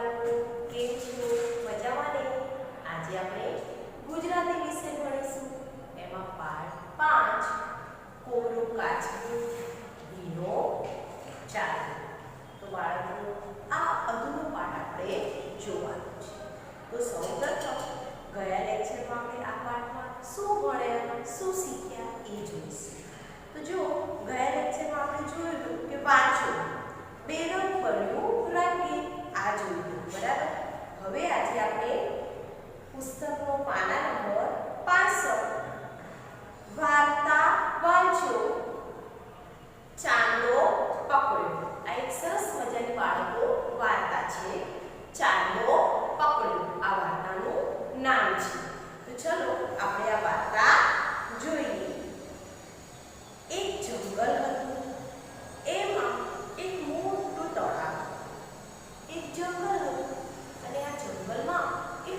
બાળકો, કેમ છો? મજામાં ને? આજે આપણે ગુજરાતી વિષય ભણીશું. એમાં પાઠ 5 કોરું કાચનું ભીનો ચાંદલો. તો બાળકો, આ અધૂરો પાઠ આપણે જોવાનો છે. તો સૌપ્રથમ ગયા લેક્ચરમાં આપણે આ પાઠમાં શું ભણ્યા, શું શીખ્યા એ જોઈશું. તો જો ગયા લેક્ચરમાં આપણે જોયું કે વાંચો બેરંગ પડ્યું રંગીન, આ જોયું બરાબર. હવે આજે આપણે પુસ્તકનો પાના નંબર 65 વાર્તા વાંચો ચાંદલો પકડ્યો. આ એક સરસ મજાની બાળકો વાર્તા છે. ચાંદલો પકડ્યો આ વાર્તાનું નામ છે. તો ચલો આપણે આ વાર્તા જોઈએ. એક જંગલ હતું. એમાં એક મોટું તળાવ. એક જંગલ હતું અને આ જંગલમાં એક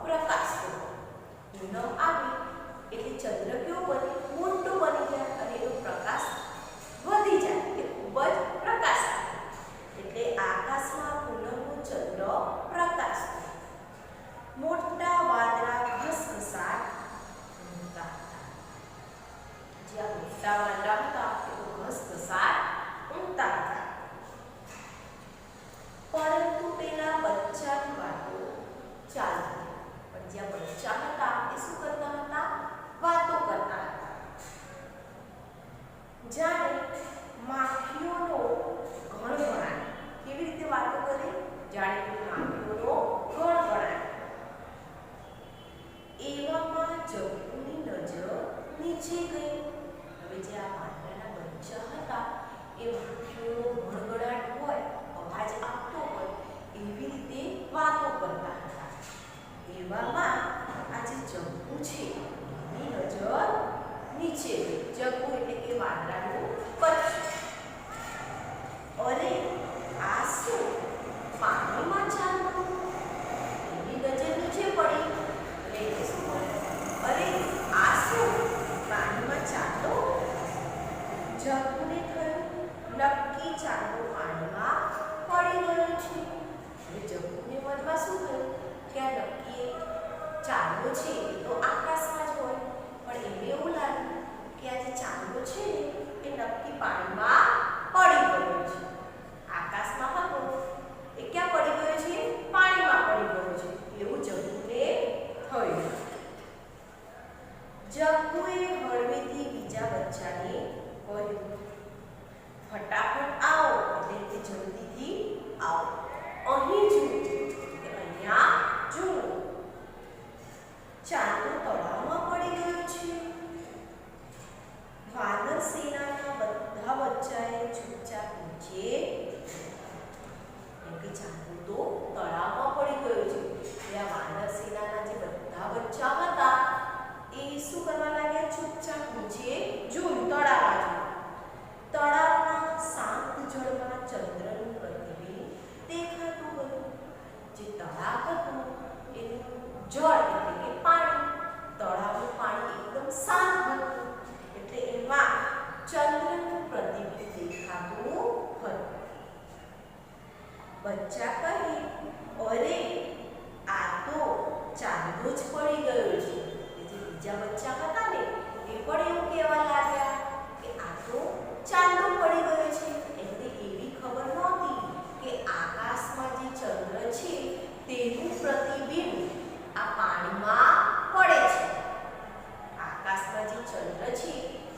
પ્રકાશતો. પૂનમ આવી એટલે ચંદ્ર કેવો બને? મોટો બની જાય અને એનો પ્રકાશ વધી જાય, એ ખૂબ જ પ્રકાશ આપે. એટલે આકાશમાં પૂનમનો ચંદ્ર પ્રકાશતો. મોટા વાદળા ઘસઘસાટ ઊડતા હતા. જ્યાં મોટા વાદળા હતા તે ઘસઘસાટ ઊડતા હતા. પરંતુ પેલા બચ્ચાની વાતો ચાલતી. પણ જ્યાં બચ્ચા હતા એ શું કરતા હતા? વાતો કરતા હતા. જાણે માખીઓનો ગણગણાટ. કેવી રીતે વાતો કરે? જાણે માખીઓનો ગણગણાટ. એવામાં જગ્ગુની નજર નીચે ગઈ. હવે જે આ વાંદરાના બચ્ચા હતા એ માખીઓનો ગણગણાટ હોય, અવાજ આપતો હોય, એવી રીતે વાતો કરતા હતા. એવામાં આ જે જગ્ગુ છે એની નજર નીચે ગઈ. જગ્ગુ એટલે કે વાંદરાનું બચ્ચું. અરે આ શું? પાણીમાં ચાલતું? એની નજર નીચે પડી. એટલે શું બોલે? અરે આ શું? પાણીમાં ચાલો? જગ્ગુને થયું નક્કી ચાલો પાણીમાં પડી ગયો છે. હવે જગ્ગુને મનમાં શું થયું કે આ નક્કી ચાંદો છે એ તો આકાશમાં જ હોય, પણ એને એવું લાગ્યું કે આ જે ચાંદો છે એ નક્કી પાણીમાં પડી ગયો છે. આકાશમાં હતો એ ક્યાં પડી ગયો છે? પાણીમાં પડી ગયો છે. એવું જગ્ગુને થયું. જગ્ગુએ હળવેથી બીજા બચ્ચાને કહ્યું, ફટાફટ આવો, એટલે કે જલ્દીથી આવો. અહીં જુઓ, અહીંયા જુઓ, ચાંદો તળાવમાં પડી ગયો છે. વાનર સેનાના બધા બચ્ચાએ ચૂપચાપ નીચે, કેમ કે ચાંદો તો તળાવમાં પડી ગયો છે. એટલે આ વાનર સેનાના જે બધા બચ્ચા હતા એ શું કરવા લાગ્યા? ચૂપચાપ નીચે જોયું, તળાવ બાજુ. તળાવના શાંત જળમાં ચંદ્રનું પ્રતિબિંબ દેખાતું હતું. જે તળાવ હતું એનું જળ એટલે કે પાણી, તળાવનું પાણી એકદમ શાંત હતું. એટલે એમાં ચંદ્રનું પ્રતિબિંબ દેખાતું હતું. બચ્ચા કહે, અરે આ તો ચાંદો જ પડી ગયો છે. જે બીજા બચ્ચા હતા ને એ પણ એવું કહેવા લાગ્યા કે આ તો ચાંદો પડી ગયો છે. એમને એવી ખબર નહોતી કે આકાશમાં જે ચંદ્ર છે તેનું પ્રતિબિંબ આ પાણીમાં પડે છે. આકાશમાં જે ચંદ્ર છે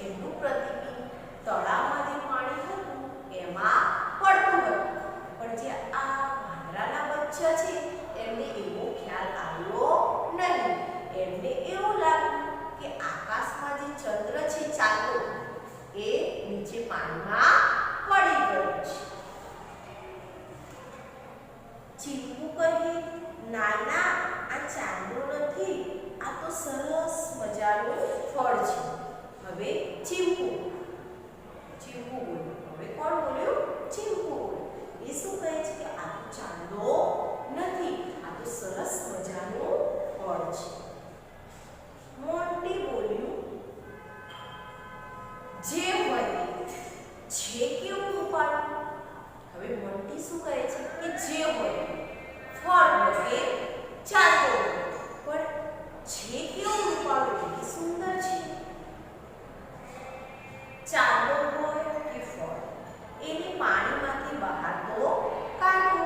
એનું પ્રતિબિંબ તળાવમાં જે પાણી હતું એમાં પડતું હતું. પણ જે આ વાંદરાના બચ્ચા છે એમને એવો ખ્યાલ આવ્યો નહીં. એમને એવું લાગ્યું કે આકાશમાં જે ચંદ્ર છે ચાંદો એ નીચે પાણીમાં પડી ગયો છે. ચીપુ કહે, ના ના, આ ચાંદો નથી, આ તો સરસ મજાનું ફળ છે. હવે ચીપુ બોલ્યું. હવે કોણ બોલ્યું? ચીપુ બોલ્યું. એ શું કહે છે કે આ તો ચાંદો નથી, આ તો સરસ મજાનું ફળ છે. મોન્ટી બોલ્યું, જે હોય છે કેવું ઉપાડું? હવે મોન્ટી શું કહે છે કે જે હોય ફળ હોય ચાંદો, પણ જે કેવું ઉપાડું એ સુંદર છે. ચાંદો હોય કે ફળ એને પાણીમાંથી બહાર તો કાઢો.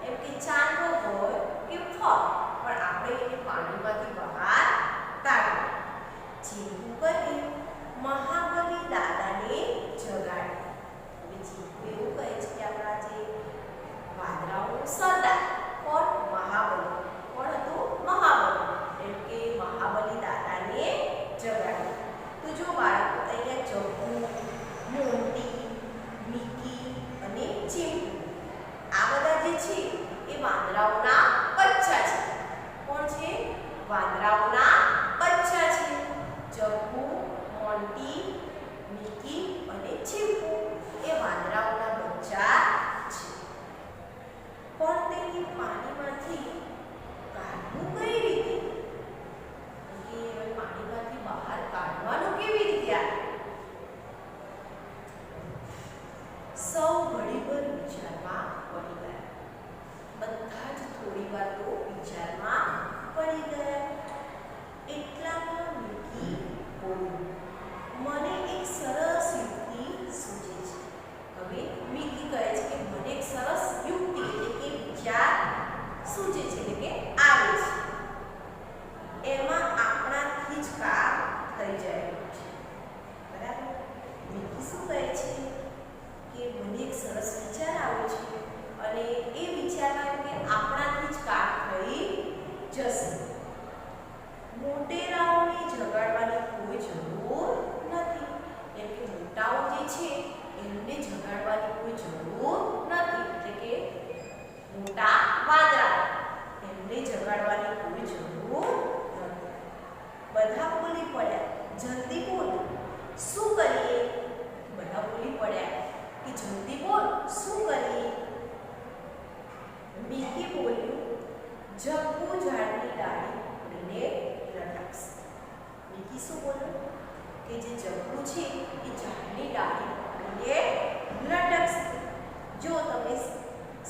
એમ કે ચાંદો હોય કે ફળ પણ આપણે એને પાણીમાંથી બહાર કાઢો. ચીકુ કહે, મહાબલી દાદાને જગાડ્યા. હવે ચીકુ એવું કહે છે કે આપણા જે વાંદરાઓનો સરદાર કોણ? મહાબલી. કોણ હતું? મહાબલી. એમ કે મહાબલી દાદાને જગાડ્યા. તો જો બાળકો અહીંયા જગ્ગુ, મોન્ટી, મિકી અને ચીકુ આ બધા જે છે એ વાંદરાઓના બચ્ચા છે. કોણ છે? વાંદરાઓના બચ્ચા છે. જગ્ગુ, મોન્ટી, મિકી અને ચીકુ એ વાંદરાઓના બચ્ચા છે. પણ તેને પાણીમાંથી કાઢવું કઈ વાંદરા એમને જગાડવાની કોઈ જરૂર નથી. બધા બોલી પડ્યા, જલ્દી બોલ શું કરીએ? બધા બોલી પડ્યા કે જલ્દી બોલ શું કરીએ? મિકી બોલ્યું, જગ્ગુ ઝાડની ડાળી પકડીને લટકશે. મિકી શું બોલ્યું કે જે જગ્ગુ છે એ ઝાડની ડાળી પકડીને લટકશે. જો તમે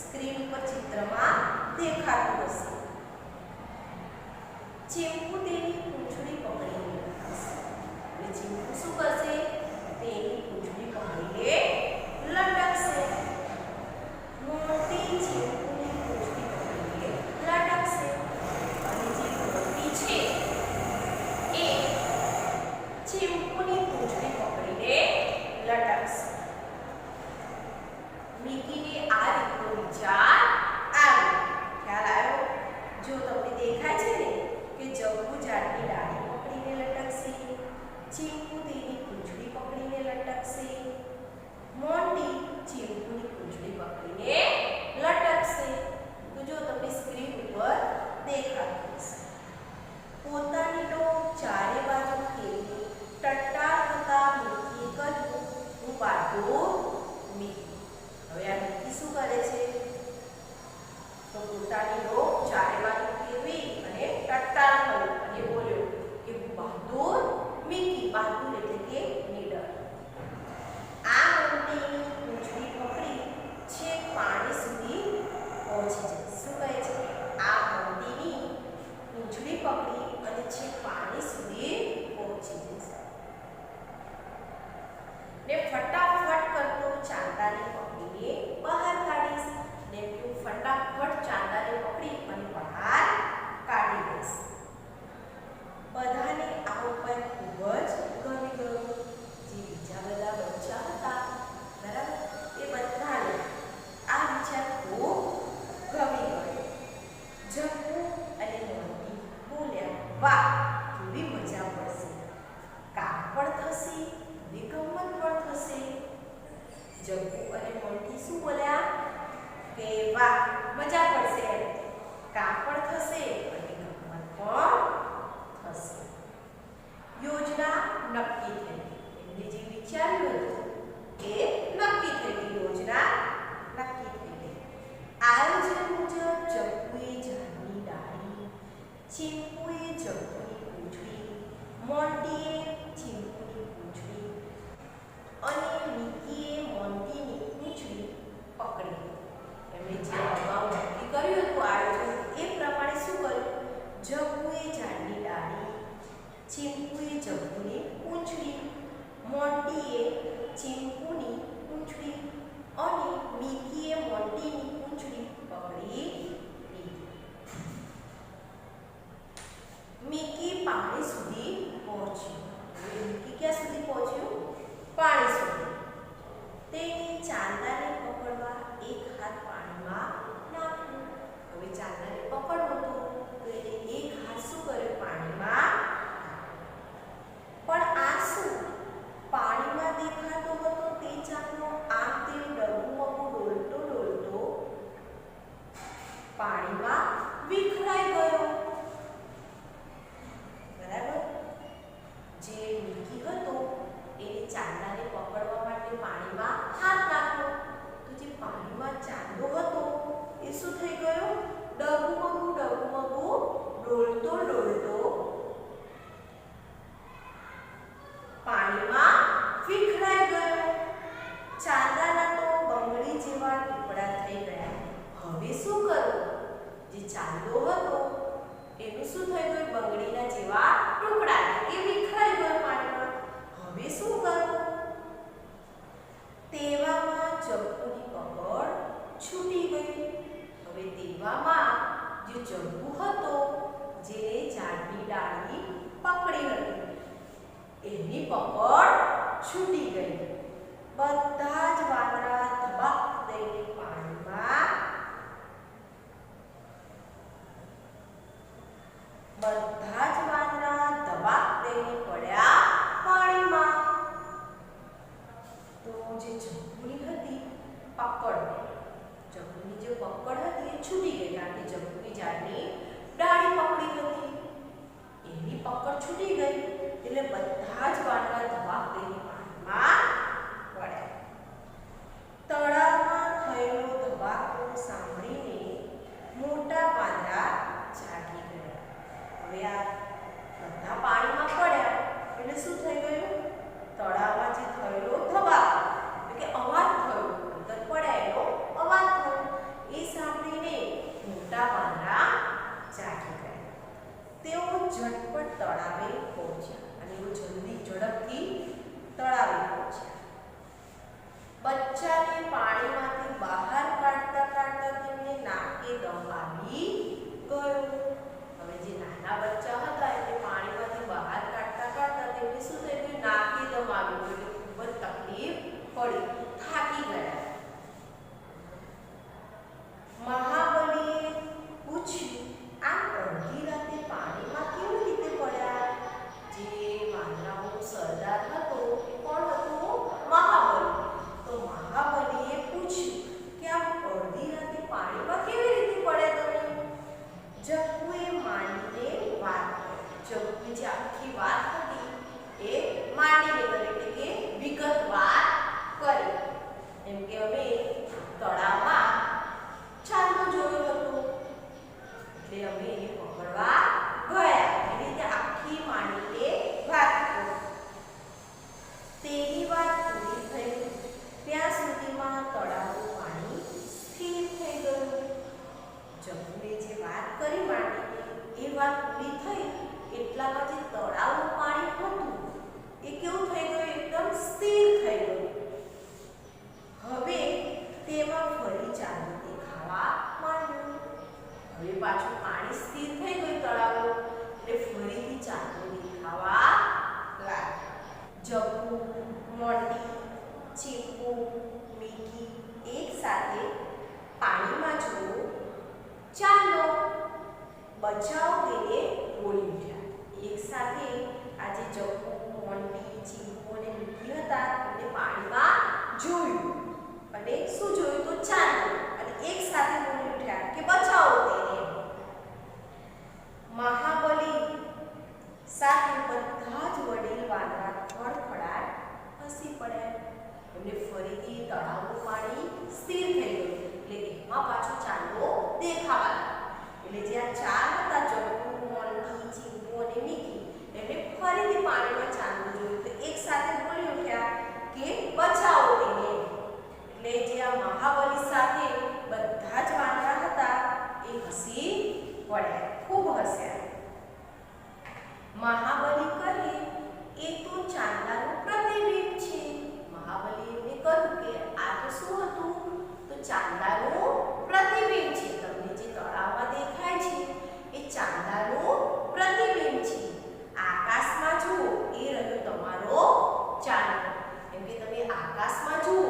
સ્ક્રીન પર ચિત્રમાં દેખાતું હશે. ચીંપુ તેની પૂંછડી પકડીને લટકશે. એટલે ચીંપુ શું કરશે? તેની પૂંછડી પકડીને લટકશે. મોટી ચીંપુની પૂંછડી પકડીને લટકશે. અને જે મોટી છે એ ચીંપુની પૂંછડી પકડીને લટકશે. મિકીને આ રીતનો વિચાર આવ્યો. ખ્યાલ આવ્યો? જો તમને દેખાય છે ને કે જગ્ગુ ઝાડની ડાળી પકડીને લટકશે, ચીંપુ તેની પૂંછડી પકડીને લટકશે, મોટી ચીંપુની પૂંછડી પકડીને લટકશે. તો જો તમને સ્ક્રીન ઉપર દેખાતું હશે. પોતાની ડોક ચારે બાજુ ફેરવી ટટ્ટાર થતા મિકીએ કહ્યું, હું બહાદુર મિકી. હવે આ મિકી શું કરે છે? તો પોતાની ડોક ચારે બાજુ ફેરવી અને ટટ્ટાર થયો અને બોલ્યો કે હું બહાદુર મિકી. બહાદુર એટલે કે નીડર. આ મોટીની પૂંછડી પકડી છેક પાણી સુધી પહોંચી જાય. શું કહે છે? આ મોટીની પૂંછડી પકડી અને છેક પાણી સુધી પહોંચી જશે. ને ફટાફટ કરતો ચાંદાને પકડીને બહાર કાઢીશ. ને તું ફટાફટ ચાંદાને પકડી અને બહાર કાઢી દઈશ. બધાને આ ઉપાય ખૂબ જ ગમી ગયો. જે બીજા બધા બચ્ચા હતા બરાબર, એ બધાને આ વિચાર ખૂબ ગમી ગયો. જગ્ગુ અને મોન્ટી બોલ્યા, વાહ કેવી મજા પડશે, કામ પણ થશે અને ગમત પણ થશે. જગ્ગુ અને મોન્ટી શું બોલ્યા કે વાહ મજા પડશે, કામ પણ થશે અને ગમત પણ થશે. યોજના નક્કી થઈ. એમને જે વિચાર્યું હતું એ નક્કી થઈ ગઈ. યોજના નક્કી થઈ ગઈ. આયોજન મુજબ જગ્ગુએ ઝાડની ડાળી, ચીંપુએ જગ્ગુની પૂંછડી, મોન્ટીએ ચીંપુની પૂંછડી અને મિકીએ મોન્ટીની પૂંછડી પકડી. એમણે જે અગાઉ નક્કી કર્યું હતું આયોજન, એ પ્રમાણે શું કર્યું? જગ્ગુએ ઝાડની ડાળી, ચીંપુએ જગ્ગુની પૂંછડી, મોન્ટીએ ચીંપુની પૂંછડી અને મિકીએ મોન્ટીની પૂંછડી પકડી લીધી. મિકી પાણી સુધી પહોંચ્યું. હવે મિકી ક્યાં સુધી પહોંચ્યું? પાણી સુધી. તેણે ચાંદાને પકડવા એક હાથ પાણીમાં નાખ્યો. હવે ચાંદાને પકડવો હતો તો એને એક હાથ શું કર્યો? પાણીમાં. પણ આ શું? પાણીમાં દેખાતો હતો તે ચાંદો આમ તેમ ડગુમગું ડોલતો ડોલતો પાણીમાં વિખરાઈ ગયો. બરાબર? જે મિકી હતો એને ચાંદાને પકડવા માટે પાણીમાં હાથ નાખ્યો. તો જે પાણીમાં ચાંદો હતો એ શું થઈ ગયો? ડગુમગું ડોલતો ડોલતો પાણીમાં વિખરાઈ ગયો. ચાંદાના તો બંગડી જેવા ટુકડા થઈ ગયા. હવે શું કરવું? જે ચાંદો હતો એનું શું થઈ ગયું? બંગડીના જેવા ટુકડા એ વિખરાઈ ગયો પાણીમાં. હવે શું કરવું? તેવામાં જગ્ગુની પકડ છૂટી ગઈ. હવે તેવામાં જે જગ્ગુ હતો જેને ઝાડની ડાળી પકડી હતી એની પકડ છૂટી ગઈ. બધા જ વાંદરા ધબક દઈને પાણીમાં પડ્યા પાણીમાં. તો જે જગ્ગુની હતી પકડ, જગ્ગુની જે પકડ હતી એ છૂટી ગઈ. હવે આ બધા પાણીમાં પડ્યા એટલે શું થઈ ગયું? તળાવમાં જે થયેલો ધબાકો એટલે કે અવાજ થયો, અંદર પડ્યા એનો અવાજ થયો, એ સાંભળીને મોટા વાંદરા જાગી ગયા. તેઓ ઝટપટ તળાવે પહોંચ્યા અને એઓ ઝડપથી તળાવે પહોંચ્યા. બચ્ચાને પાણીમાંથી બહાર કાઢતા તેમને નાકે દમ આવી ગયો. હવે જે નાના બચ્ચા હતા એટલે પાણીમાંથી બહાર કાઢતા તેમને શું થઈ ગયું? નાકે દમ આવી ગયો એટલે ખૂબ જ તકલીફ પડી, થાકી ગયા. મહાબલીએ પૂછ્યું, આ અડધી રાતે પાણીમાં કેવી રીતે પડ્યા? જે વાંદરાનો સરદાર હતો એ કોણ હતો? મહાબલી. તો મહાબલીએ પૂછ્યું કે આ અડધી રાતે પાણીમાં કેવી રીતે પડ્યા તમે? જગ્ગુએ માંડીને વાત કરી. જગ્ગુએ જે આખી વાત હતી એ માંડીને કરી એટલે કે વિગતવાર કરી. એમ કે અમે તળાવમાં ચાંદો જોયો હતો એટલે અમે એને પકડવા ગયા. એવી રીતે આખી માંડીને વાત કરી. તેની વાત પૂરી થઈ ત્યાં સુધીમાં તળાવનું પાણી સ્થિર થઈ ગયું. જગ્ગુએ જે વાત કરી માંડીને એ વાત પૂરી થઈ એટલામાં જે તળાવનું પાણી હતું એ કેવું થઈ ગયું? એકદમ સ્થિર થઈ ગયું. હવે તેમાં ફરી ચાંદો દેખાવા માંડ્યો. હવે પાછું પાણી સ્થિર થઈ ગયું તળાવનું એટલે ફરીથી ચાંદો દેખાવા લાગ્યો. જગ્ગુ, મોન્ટી, ચીપુ, મિકી એક સાથે પાણીમાં જોયો ચાંદો. બચ્ચાઓ તેને બોલી ઉઠ્યા. એક સાથે આજે જગ્ગુ, મોન્ટી, ચીપુ અને મિકી હતા એમને પાણીમાં જોયું અને શું જોયું? તો ચાંદો. અને એક સાથે બોલી ઉઠ્યા કે બચાવો તેને. મહાબલી સાથે બધા જ વડીલ વાંદરા ખડખડાટ હસી પડ્યા. એમને ફરીથી તળાવનું પાણી સ્થિર થઈ ગયું એટલે એમાં પાછો ચાંદો દેખાવા લાગ્યો. એટલે જે આ ચાર હતા જગ્ગુ, મોન્ટી, ચીપુ અને મિકી એમને ફરીથી પાણીમાં ચાંદો જોયું તો એક સાથે બોલી ઉઠ્યા કે બચાવો તેને. એટલે જે આ મહાબલી સાથે બધા જ વાંદરા હતા એ હસી પડ્યા, ખૂબ હસ્યા. મહાબલી કહે, એ તો ચાંદાનું પ્રતિબિંબ છે. મહાબલીએ એમને કહ્યું કે આ તો શું હતું? તો ચાંદાનું પ્રતિબિંબ છે. તમને જે તળાવમાં દેખાય છે એ ચાંદાનું પ્રતિબિંબ છે. આકાશમાં જુઓ, એ રહ્યો તમારો ચાંદો. એમ કે તમે આકાશમાં જુઓ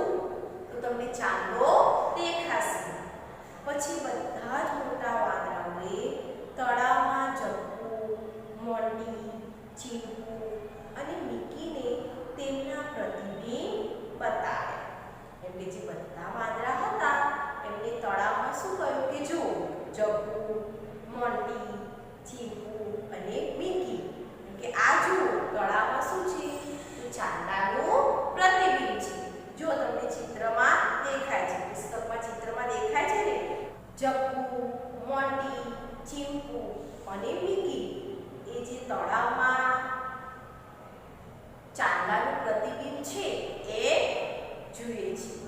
તો તમને ચાંદો દેખાશે. પછી બધા જ મોટા વાંદરાઓએ તળાવમાં જગ્ગુ, મોન્ટી, ચીપુ અને મિકીને તેમના પ્રતિબિંબ બતાવ્યા. એટલે જે બધા વાંદરા હતા એમને તળાવમાં શું કહ્યું કે જુઓ જગ્ગુ, મોન્ટી, ચીપુ અને મિકી કે આ જુઓ તળાવમાં શું છે? તો ચાંદાનું પ્રતિબિંબ છે. જો તમને ચિત્રમાં દેખાય છે, પુસ્તકમાં ચિત્રમાં દેખાય છે ને, જગ્ગુ, મોન્ટી, ચીપુ અને મિકી એ જે તળાવમાં ચાંદાનું પ્રતિબિંબ છે એ જુએ છે.